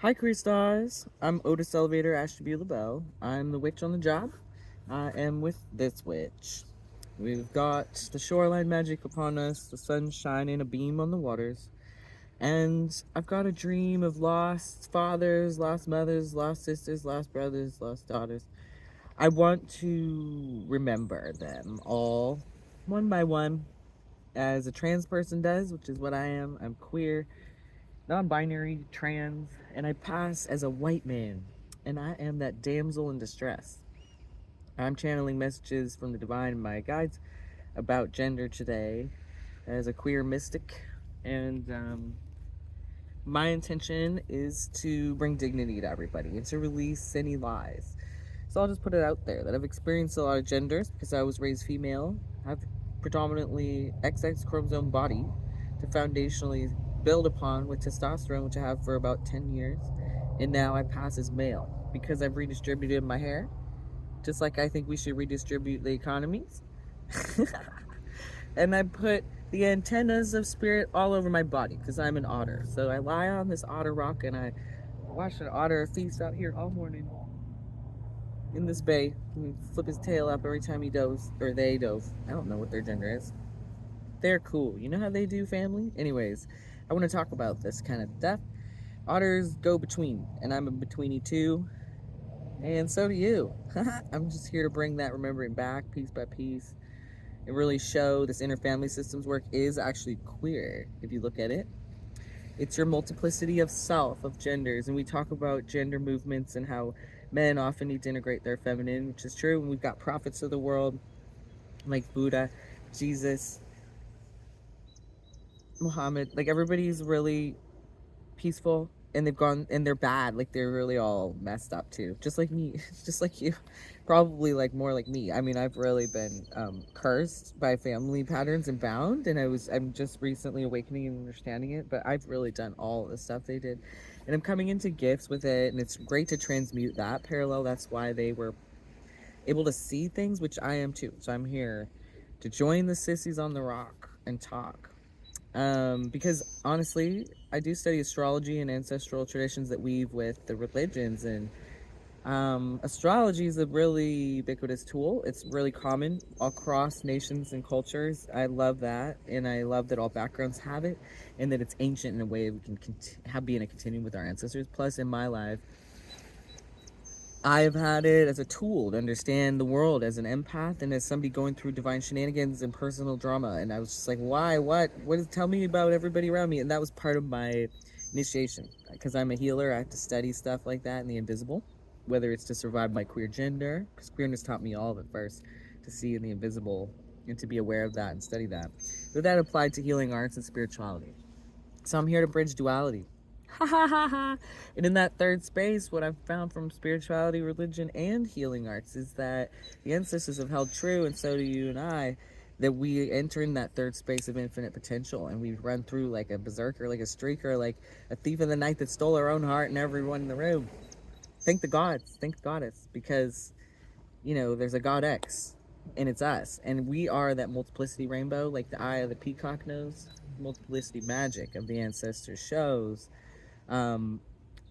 Hi, Queer Stars. I'm Otis Elevator Ashtabula LaBelle. I'm the witch on the job. I am with this witch. We've got the shoreline magic upon us, the sun shining a beam on the waters, and I've got a dream of lost fathers, lost mothers, lost sisters, lost brothers, lost daughters. I want to remember them all, one by one, as a trans person does, which is what I am. I'm queer, non-binary, trans, and I pass as a white man, and I am that damsel in distress. I'm channeling messages from the divine and my guides about gender today as a queer mystic, and my intention is to bring dignity to everybody and to release any lies. So I'll just put it out there that I've experienced a lot of genders because I was raised female. I have predominantly XX chromosome body to foundationally build upon with testosterone, which I have for about 10 years. And now I pass as male because I've redistributed my hair, just like I think we should redistribute the economies. And I put the antennas of spirit all over my body because I'm an otter. So I lie on this otter rock and I watch an otter feast out here all morning in this bay and flip his tail up every time he does, or they dove. I don't know what their gender is. They're cool. You know how they do family? Anyways, I want to talk about this kind of stuff. Otters go between, and I'm a betweenie too, and so do you. I'm just here to bring that remembering back piece by piece and really show this inner family systems work is actually queer if you look at it. It's your multiplicity of self, of genders, and we talk about gender movements and how men often need to integrate their feminine, which is true. And we've got prophets of the world like Buddha, Jesus, Muhammad. Like everybody's really peaceful, and they've gone and they're bad. Like they're really all messed up too, just like me, just like you, probably like more like me. I mean, I've really been cursed by family patterns and bound, and I'm just recently awakening and understanding it. But I've really done all the stuff they did, and I'm coming into gifts with it, and it's great to transmute that parallel. That's why they were able to see things, which I am too. So I'm here to join the sissies on the rock and talk. Because honestly, I do study astrology and ancestral traditions that weave with the religions, and astrology is a really ubiquitous tool. It's really common across nations and cultures. I love that, and I love that all backgrounds have it, and that it's ancient in a way we can be in a continuum with our ancestors. Plus, in my life, I've had it as a tool to understand the world as an empath and as somebody going through divine shenanigans and personal drama. And I was just like, why? What is, tell me about everybody around me. And that was part of my initiation. Because I'm a healer, I have to study stuff like that in the invisible, whether it's to survive my queer gender, because queerness taught me all of it first, to see in the invisible and to be aware of that and study that. But that applied to healing arts and spirituality. So I'm here to bridge duality. Ha ha ha ha. And in that third space, what I've found from spirituality, religion, and healing arts is that the ancestors have held true, and so do you and I, that we enter in that third space of infinite potential, and we run through like a berserker, like a streaker, like a thief in the night that stole our own heart and everyone in the room. Thank the gods, thank the goddess, because there's a God X, and it's us, and we are that multiplicity rainbow, like the eye of the peacock knows. Multiplicity magic of the ancestors shows. Um,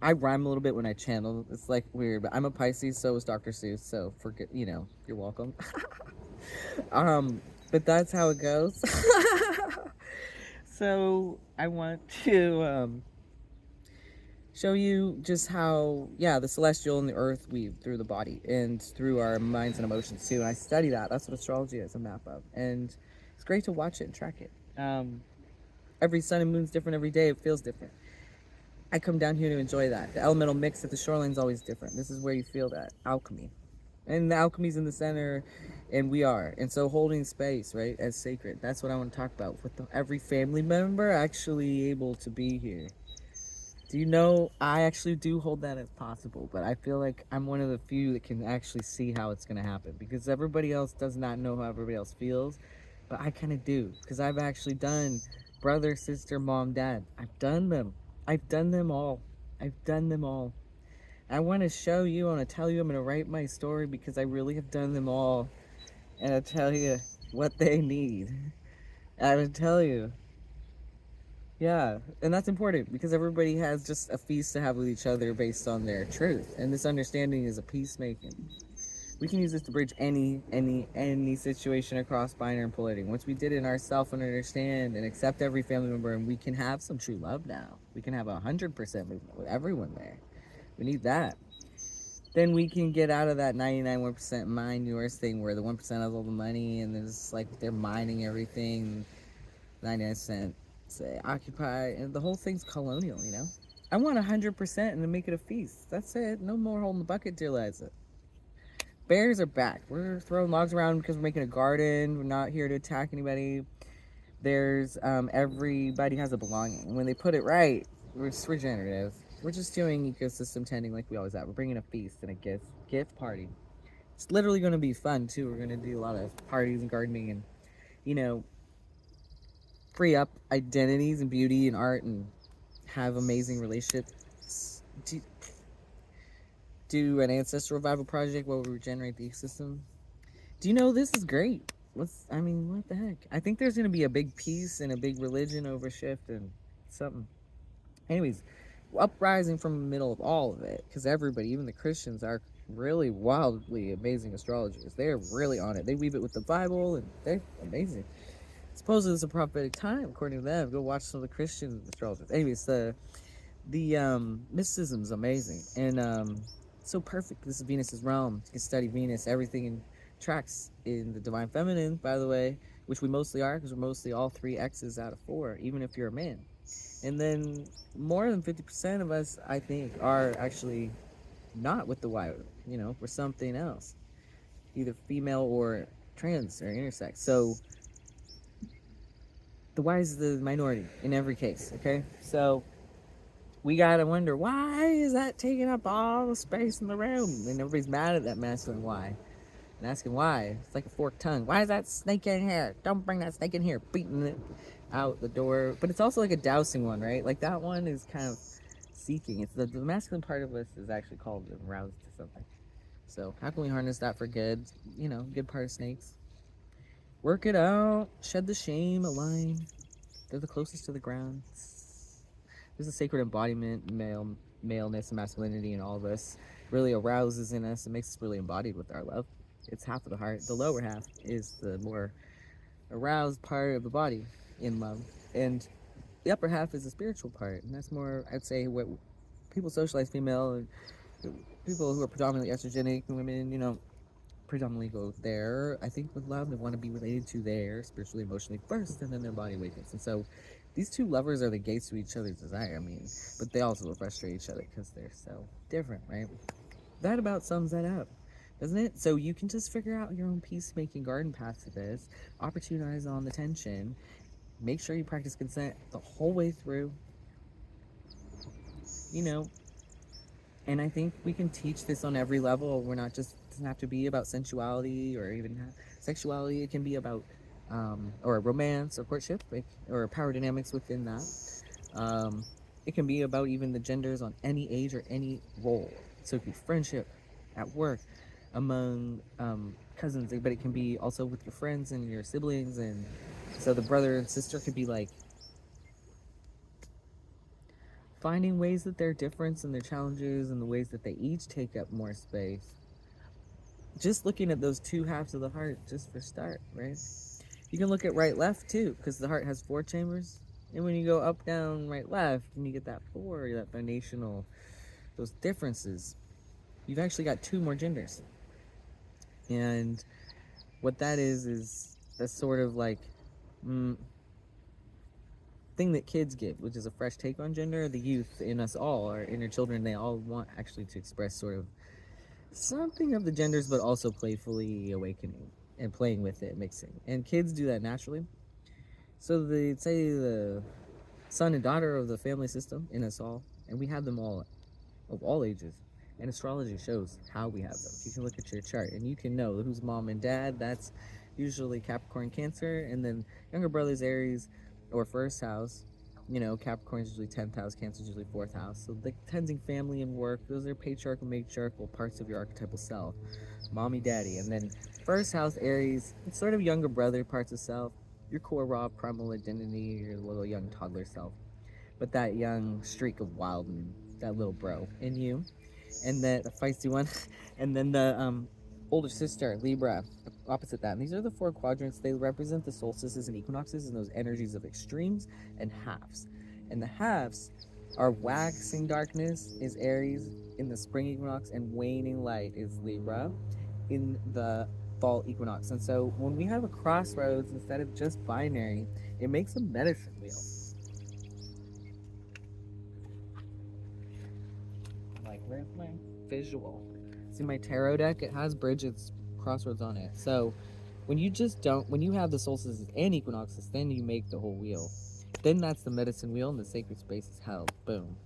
I rhyme a little bit when I channel. It's like weird, but I'm a Pisces, so is Dr. Seuss. So forget, you're welcome. um, but that's how it goes. So I want to show you just how, yeah, the celestial and the earth weave through the body and through our minds and emotions too. And I study that. That's what astrology is, a map of. And it's great to watch it and track it. Every sun and moon's different every day. It feels different. I come down here to enjoy that. The elemental mix at the shoreline's always different. This is where you feel that alchemy. And the alchemy's in the center, and we are. And so holding space, right, as sacred. That's what I want to talk about. With every family member actually able to be here. Do you know, I actually do hold that as possible, but I feel like I'm one of the few that can actually see how it's going to happen. Because everybody else does not know how everybody else feels, but I kind of do. Because I've actually done brother, sister, mom, dad. I've done them. I've done them all. I've done them all. I want to show you, I want to tell you, I'm going to write my story because I really have done them all. And I'll tell you what they need. I will tell you. Yeah, and that's important because everybody has just a feast to have with each other based on their truth, and this understanding is a peacemaking. We can use this to bridge any situation across binary and polarity. Once we did it in ourselves and understand and accept every family member, and we can have some true love now. We can have 100% movement with everyone there. We need that. Then we can get out of that 99% mind yours thing where the 1% has all the money and it's like they're mining everything. 99% say occupy, and the whole thing's colonial, you know? I want 100% and to make it a feast. That's it. No more holding the bucket to realize it. Bears are back. We're throwing logs around because we're making a garden. We're not here to attack anybody. There's everybody has a belonging. And when they put it right, it's regenerative. We're just doing ecosystem tending like we always have. We're bringing a feast and a gift party. It's literally going to be fun too. We're going to do a lot of parties and gardening and you know free up identities and beauty and art and have amazing relationships. Do an ancestral revival project where we regenerate the ecosystem. Do you know this is great? I mean, what the heck? I think there's going to be a big peace and a big religion over shift and something. Anyways, uprising from the middle of all of it, because everybody, even the Christians, are really wildly amazing astrologers. They're really on it. They weave it with the Bible, and they're amazing. Supposedly it's a prophetic time, according to them. Go watch some of the Christian astrologers. Anyways, the mysticism's amazing and so perfect. This is Venus's realm. You can study Venus, everything in tracks in the divine feminine, by the way, which we mostly are because we're mostly all three X's out of four, even if you're a man. And then more than 50% of us, I think, are actually not with the Y. You know, we're something else, either female or trans or intersex. So the Y is the minority in every case. Okay, so we gotta wonder why is that taking up all the space in the room, and everybody's mad at that masculine why and asking why. It's like a forked tongue. Why is that snake in here? Don't bring that snake in here. Beating it out the door. But it's also like a dousing one, right? Like that one is kind of seeking. It's the masculine part of us is actually called aroused to something. So how can we harness that for good? You know, good part of snakes. Work it out. Shed the shame. Align. They're the closest to the ground. There's a sacred embodiment, maleness and masculinity in all of us. Really arouses in us. It makes us really embodied with our love. It's half of the heart. The lower half is the more aroused part of the body in love, and the upper half is the spiritual part, and that's more, I'd say, what people socialize female and people who are predominantly estrogenic women, you know, predominantly go there. I think with love, they want to be related to their spiritually, emotionally first, and then their body awakens. And so, these two lovers are the gates to each other's desire. I mean, but they also frustrate each other because they're so different, right? That about sums that up, doesn't it? So you can just figure out your own peacemaking garden path to this, opportunize on the tension, make sure you practice consent the whole way through, you know, and I think we can teach this on every level. We're not just, it doesn't have to be about sensuality or even sexuality. It can be about, or romance or courtship or power dynamics within that. It can be about even the genders on any age or any role. So it could be friendship, at work, among cousins, but it can be also with your friends and your siblings. And so the brother and sister could be like finding ways that they're different and their challenges and the ways that they each take up more space. Just looking at those two halves of the heart, just for start, right? You can look at right left too, because the heart has four chambers. And when you go up, down, right, left, and you get that four, that foundational, those differences, you've actually got two more genders. And what that is a sort of like thing that kids get, which is a fresh take on gender. The youth in us all, our inner children, they all want actually to express sort of something of the genders, but also playfully awakening and playing with it, mixing. And kids do that naturally. So they say the son and daughter of the family system in us all, and we have them all of all ages. And astrology shows how we have them. You can look at your chart and you can know who's mom and dad. That's usually Capricorn, Cancer, and then younger brothers, Aries, or first house. You know, Capricorn is usually 10th house, Cancer is usually 4th house. So the tending family and work, those are patriarchal, matriarchal parts of your archetypal self. Mommy, daddy. And then first house, Aries, it's sort of younger brother parts of self. Your core raw primal identity, your little young toddler self. but that young streak of wild and that little bro in you, and the feisty one, and then the older sister Libra opposite that. And these are the four quadrants. They represent the solstices and equinoxes and those energies of extremes and halves. And the halves are waxing darkness is Aries in the spring equinox, and waning light is Libra in the fall equinox. And so when we have a crossroads instead of just binary, it makes a medicine wheel. Like, where's my visual? See my tarot deck? It has Bridget's crossroads on it. So when you just don't, when you have the solstices and equinoxes, then you make the whole wheel. Then that's the medicine wheel, and the sacred space is held. Boom.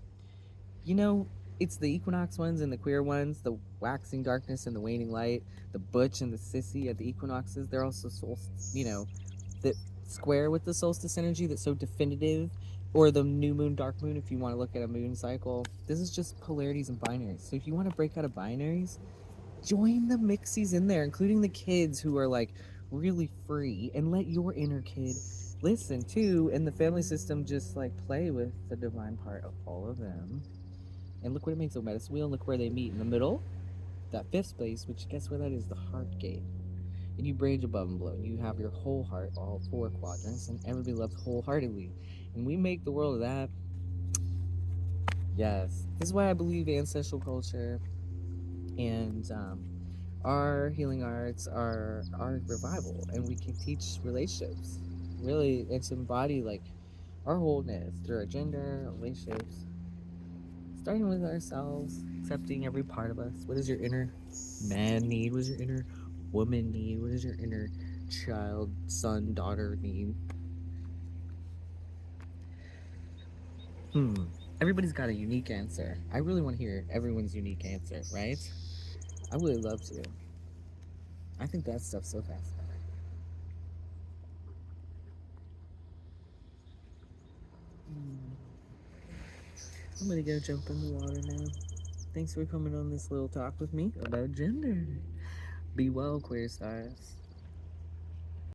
You know, it's the equinox ones and the queer ones, the waxing darkness and the waning light, the butch and the sissy at the equinoxes. They're also solstice, you know, that square with the solstice energy that's so definitive, or the new moon, dark moon, if you want to look at a moon cycle. This is just polarities and binaries. So if you want to break out of binaries, join the mixies in there, including the kids who are like really free, and let your inner kid listen too. And the family system just like play with the divine part of all of them. And look what it makes a medicine wheel. Look where they meet in the middle, that fifth space, which guess where that is? The heart gate. And you bridge above and below. You have your whole heart, all four quadrants, and everybody loves wholeheartedly. And we make the world of that. Yes. This is why I believe ancestral culture and our healing arts are revival, and we can teach relationships. Really, it's embody like our wholeness through our gender, relationships, starting with ourselves, accepting every part of us. What does your inner man need? What does your inner woman need? What does your inner child, son, daughter need? Hmm. Everybody's got a unique answer. I really want to hear everyone's unique answer, right? I would love to. I think that stuff's so fascinating. I'm gonna go jump in the water now. Thanks for coming on this little talk with me about gender. Be well, queer stars.